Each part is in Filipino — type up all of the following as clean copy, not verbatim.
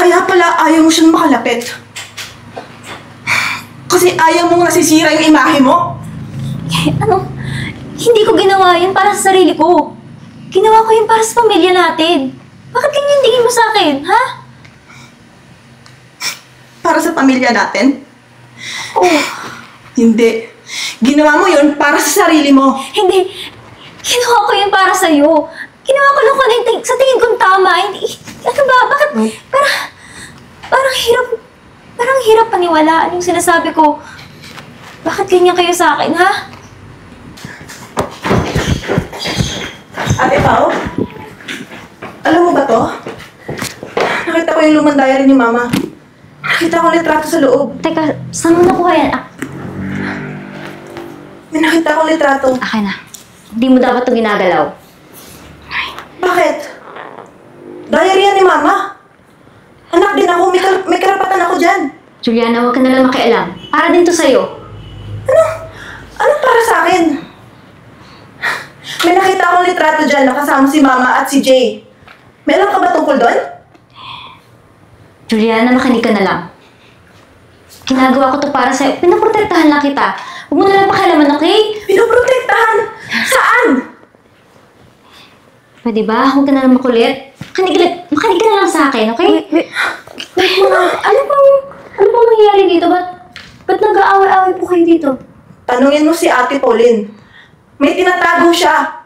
Kaya pala ayaw mo siyang makalapit. Kasi ayaw mong nasisira yung imahe mo. Ano? Hindi ko ginawa yun para sa sarili ko. Ginawa ko yun para sa pamilya natin. Bakit ganyan tingin mo sa akin, ha? Para sa pamilya natin? Oo. Hindi. Ginawa mo yun para sa sarili mo. Hindi. Ginawa ko yun para sa'yo. Ginawa ko lang kung sa tingin kong tama. Hindi. Ano ba? Bakit? Parang hirap paniwalaan yung sinasabi ko. Bakit ganyan kayo sa akin, ha? Ate Pao? Alam mo ba to? Nakita ko yung lumang diary ni Mama. Nakita ko litrato sa loob. Teka, saan mo nakuha yan? May nakita ko litrato. Akin na. Hindi mo dapat ito ginagalaw. Bakit? Diary yan ni Mama. Anak din ako, may karapatan ako dyan. Juliana, huwag ka na lang makialam. Para din to sa'yo. Ano para sa akin? May nakita akong litrato dyan na kasama si Mama at si Jay. Meron ka ba tungkol doon? Juliana, makinig ka na lang. Ginagawa ko to para sa'yo. Pinaprotektahan lang kita. Huwag mo na lang pakialaman, okay? Pinoprotektahan? Saan? Pwede ba? Huwag ka na lang makulit. Makinig ka na lang sa akin, okay? Wait mga, ano bang nangyayari dito? Ba't nag-aaway-aaway po kayo dito? Tanungin mo si Ate Pauline. May tinatago siya.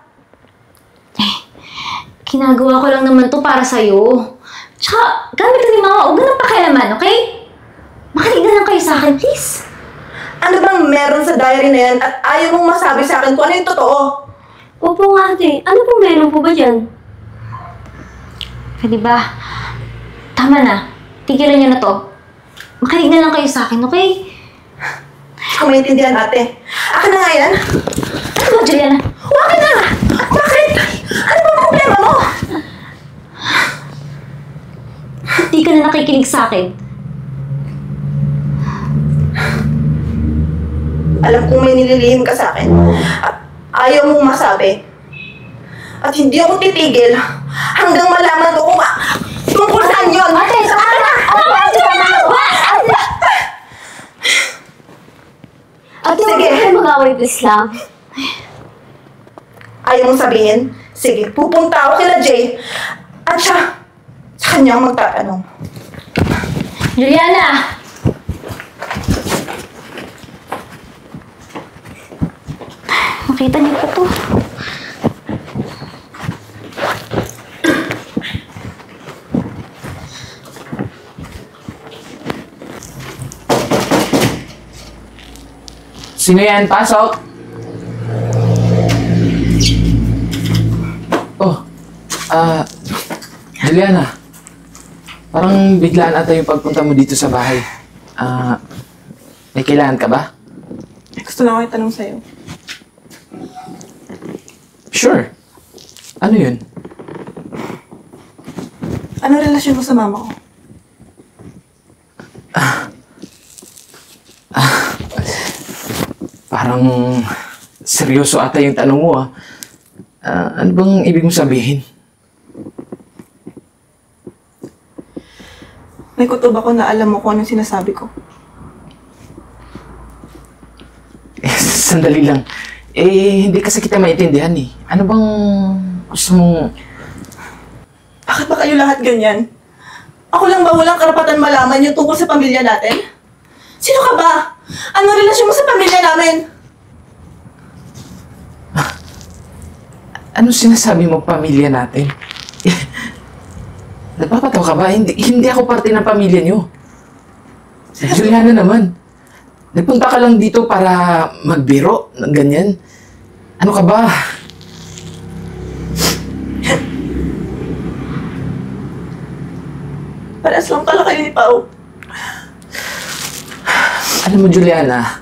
Ginagawa ko lang naman to para sa'yo. Tsaka, gamit ka ni Mama. Huwag mo na lang pakialaman, okay? Makinig na lang kayo sa akin, please. Ano bang meron sa diary na yan at ayaw mong masabi sa akin kung ano yung totoo? Opo nga ate, ano pong meron po ba dyan? Pwede ba? Tama na. Tigilan niyo na to. Makinig na lang kayo sa akin, okay? Kung maintindihan, ate. Akin na nga yan. Ano ba, Juliana? Akin na! Bakit? Ano bang problema mo? Hindi ka na nakikinig sa akin. Alam kong may nililihim ka sa akin. At ayaw mong masabi. At hindi ako titigil hanggang malaman ko kung tungkol saan yun. Ate, Akin na! Ate, huwag Sige. kayo mag-aaway, please lang. Ayaw mong sabihin? Sige, pupunta ako kila Jay. At siya, sa kanyang magtatanong. Juliana! Makita niyo pa to. Sino yan? Pasok! Oh, Juliana. Parang biglaan ata yung pagpunta mo dito sa bahay. May kailangan ka ba? Gusto lang ako itanong sa'yo. Sure. Ano yun? Ano relasyon mo sa mama ko? Parang seryoso ata yung tanong mo ano bang ibig mong sabihin? May kutob ako na alam mo kung anong sinasabi ko. Sandali lang. Hindi kasi kita maintindihan eh. Ano bang gusto mong... Bakit ba kayo lahat ganyan? Ako lang ba walang karapatan malaman yung tungkol sa pamilya natin? Sino ka ba? Anong relasyon mo sa pamilya namin? Ano sinasabi mo pamilya natin? Napapatawa ka ba? Hindi ako parte ng pamilya niyo. Juliana naman. Nagpunta ka lang dito para magbiro ng ganyan. Ano ka ba? Parehas lang pala kayo ni Pao. Alam mo, Juliana,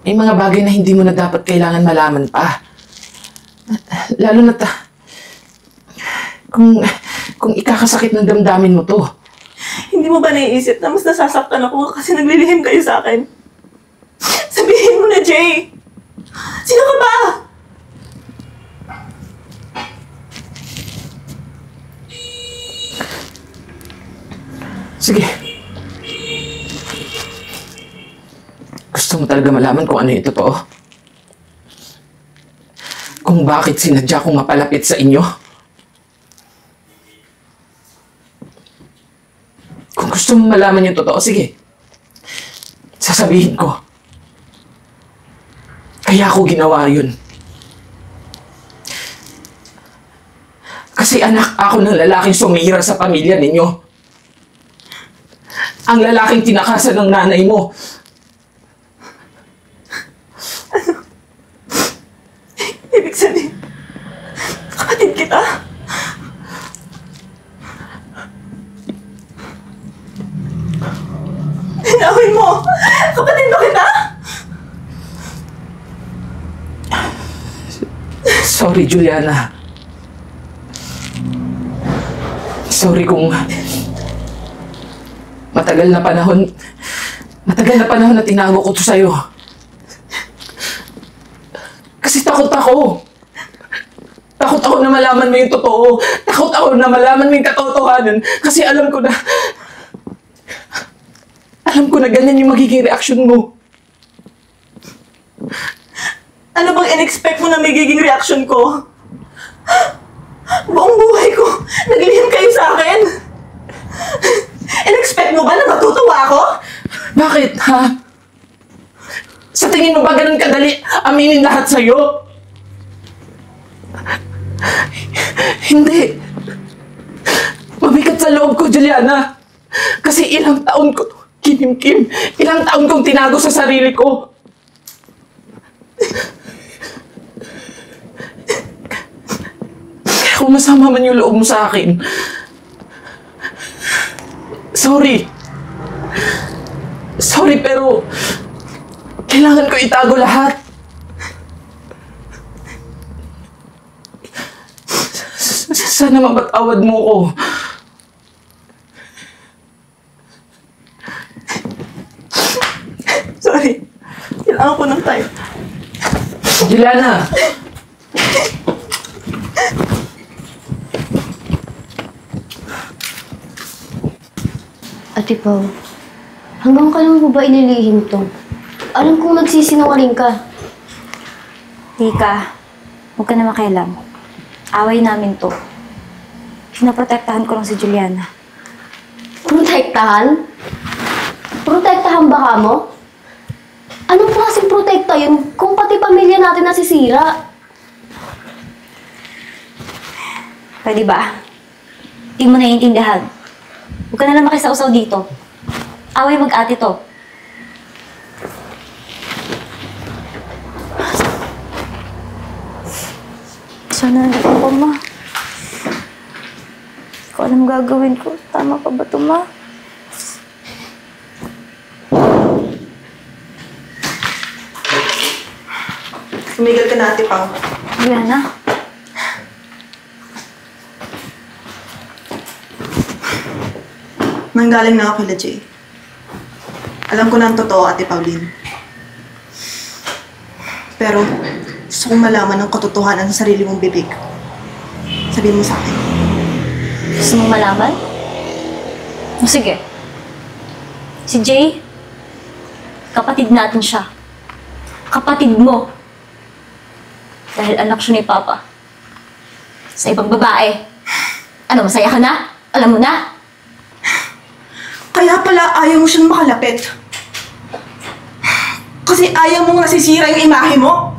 may mga bagay na hindi mo na dapat kailangan malaman pa. Lalo na kung ikakasakit ng damdamin mo to. Hindi mo ba naiisip na mas nasasaktan ako kasi naglilihim kayo sa akin? Sabihin mo na, Jay! Sino ka ba? Sige. Gusto mo talaga malaman kung ano yung totoo? Kung bakit sinadya kong mapalapit sa inyo? Kung gusto mo malaman yung totoo, sige. Sasabihin ko. Kaya ako ginawa yun. Kasi anak ako ng lalaking sumira sa pamilya ninyo. Ang lalaking tinakasan ng nanay mo. Ibig sabihin, kapatid kita? Hinawin mo! Kapatid mo kita? Sorry, Juliana. Sorry kung matagal na panahon na tinago ko to sa'yo. Kasi takot ako. Takot ako na malaman mo yung totoo. Takot ako na malaman mo yung katotohanan. Kasi alam ko na ganyan yung magiging reaksyon mo. Ano bang in-expect mo na magiging reaction ko? Buong buhay ko, naglihim kayo sa akin. In-expect mo ba na matutuwa ako? Bakit, ha? Sa tingin mo ba ganun kadali aminin lahat sa'yo? Hindi. Mabigat sa loob ko, Juliana. Kasi ilang taon ko kinimkim. Ilang taon kong tinago sa sarili ko. Kaya kung masama man yung loob mo sa akin, sorry. Sorry, pero kailangan ko itago lahat. Sana mapatawad mo ko. Sorry. Kailangan ko ng time. Juliana! Ate Pao, hanggang kailan mo ba inilihim to? Alam kong nagsisinungaling ka. Tika, huwag ka na makialam. Away namin to. Pinaprotektahan ko lang si Juliana. Protektahan? Protektahan ba ka mo? Anong klaseng protekta yun kung pati pamilya natin nasisira? Pwede ba? Di mo naiintindihan. Huwag ka na lang makisausaw dito. Away mag-ate to. Sana nandito ko, ma. Hindi ko alam gagawin ko. Tama pa ba ito, ma? Tumigil ka na, Ate Pao. Juliana? Nanggaling na ako kila Jay. Alam ko na ang totoo, Ate Pauline. Pero, gusto kong malaman ang katotohanan sa sarili mong bibig. Sabihin mo sa akin. Gusto mong malaman? O sige. Si Jay, kapatid natin siya. Kapatid mo. Dahil anak siya ni Papa. Sa ibang babae. Ano, masaya ka na? Alam mo na? Kaya pala ayaw mo siyang makalapit. Kasi ayaw mong nasisira yung imahe mo.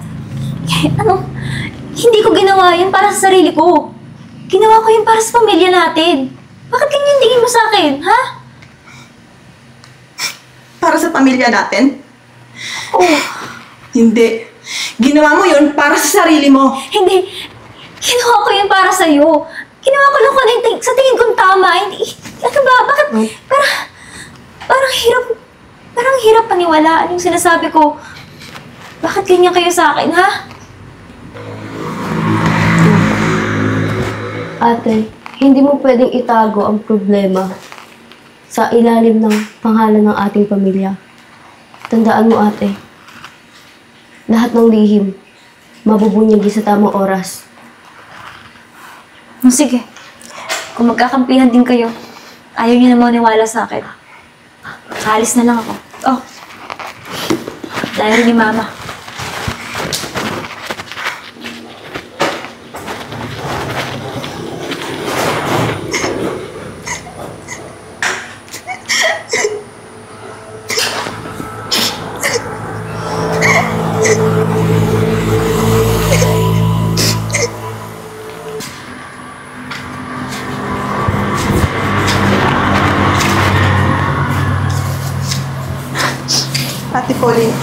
Ano? Hindi ko ginawa yun para sa sarili ko. Ginawa ko yun para sa pamilya natin. Bakit ganyan tingin mo sa akin, ha? Para sa pamilya natin. Oh, Hindi. Ginawa mo yun para sa sarili mo. hindi. Ginawa ko yun para sa'yo. Ginawa ko lang kung ano yung sa tingin kong tama. Hindi. Ano ba? Bakit? Parang hirap paniwalaan yung sinasabi ko. Bakit ganyan kayo sa akin, ha? Ate, hindi mo pwedeng itago ang problema sa ilalim ng pangalan ng ating pamilya. Tandaan mo, ate, lahat ng lihim, mabubunyagi sa tamang oras. Sige. Kung magkakampihan din kayo, ayaw niyo na maniwala sa akin. Alis na lang ako. Oh, diary ni Mama. Ate Pauline,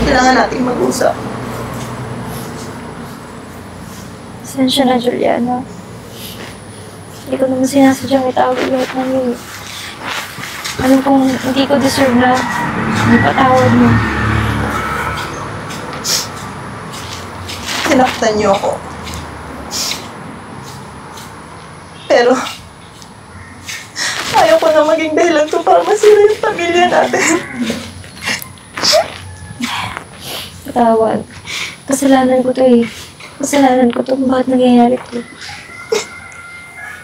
kailangan nating mag-usap. Pasensya na, Juliana. Hindi ko naman sinasadyang itago lahat ng yun. Alam kong hindi ko deserve na ipatawad mo. Sinaktan niyo ako. Pero, ayaw ko na maging dahilan to para masira yung pamilya natin. Patawad. Kasalanan ko to eh. Kasalanan ko to kung bakit nangyayari to.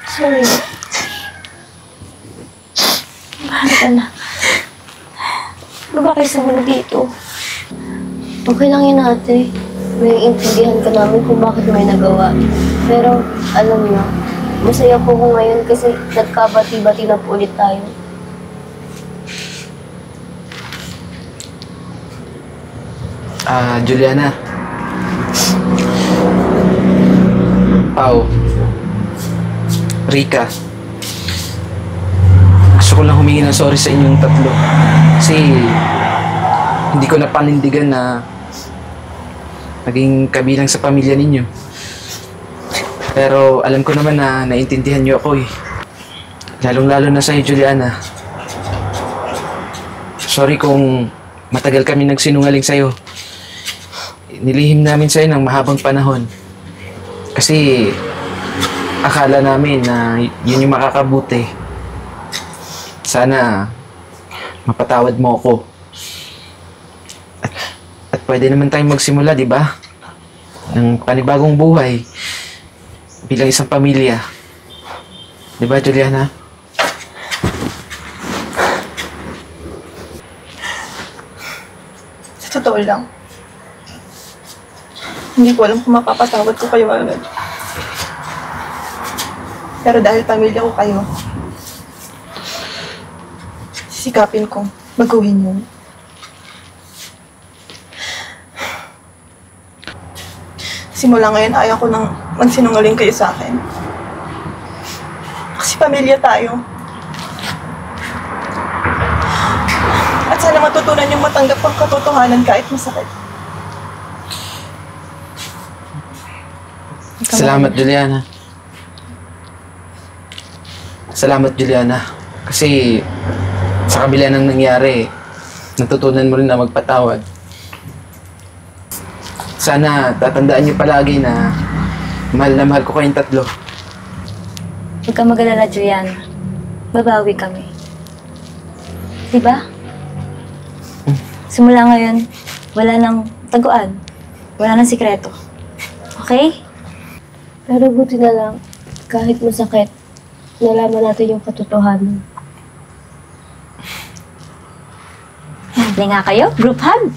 Sorry. Bakit, anak? Ano ba kayo sumunod dito? Okay lang yun, ate. May intindihan ka namin kung bakit may nagawa. Pero, alam niyo, masaya po ko ngayon kasi nagkabati-bati na po ulit tayo. Juliana. Pao. Rika. Gusto ko lang humingi ng sorry sa inyong tatlo. Kasi hindi ko na panindigan na naging kabilang sa pamilya ninyo. Pero alam ko naman na naintindihan niyo ako eh. Lalong-lalo na sa'yo, Juliana. Sorry kung matagal kami nagsinungaling sa'yo. Nilihim namin sa'yo ng mahabang panahon. Kasi akala namin na yun yung makakabuti. Sana mapatawad mo ako. At pwede naman tayong magsimula, di ba? Ng panibagong buhay bilang isang pamilya. Di ba, Juliana? Sa totoo lang, hindi ko alam kung mapapatawad ko kayo agad. Pero dahil pamilya ko kayo, sisikapin kong baguhin yun. Simula ngayon, ayaw ko nang magsinungaling kayo sa akin. Kasi pamilya tayo. At sana matutunan yung matanggap ang katotohanan kahit masakit. Salamat, Juliana. Salamat, Juliana. Kasi sa kabila ng nangyari, natutunan mo rin na magpatawad. Sana tatandaan niyo palagi na mahal ko kayong tatlo. Huwag ka mag-alala, Juliana. Babawi kami. Diba? Simula ngayon, wala nang taguan. Wala nang sikreto. Okay? Pero buti na lang, kahit masakit, nalaman natin yung katotohanan. Hindi nga kayo. Group hug.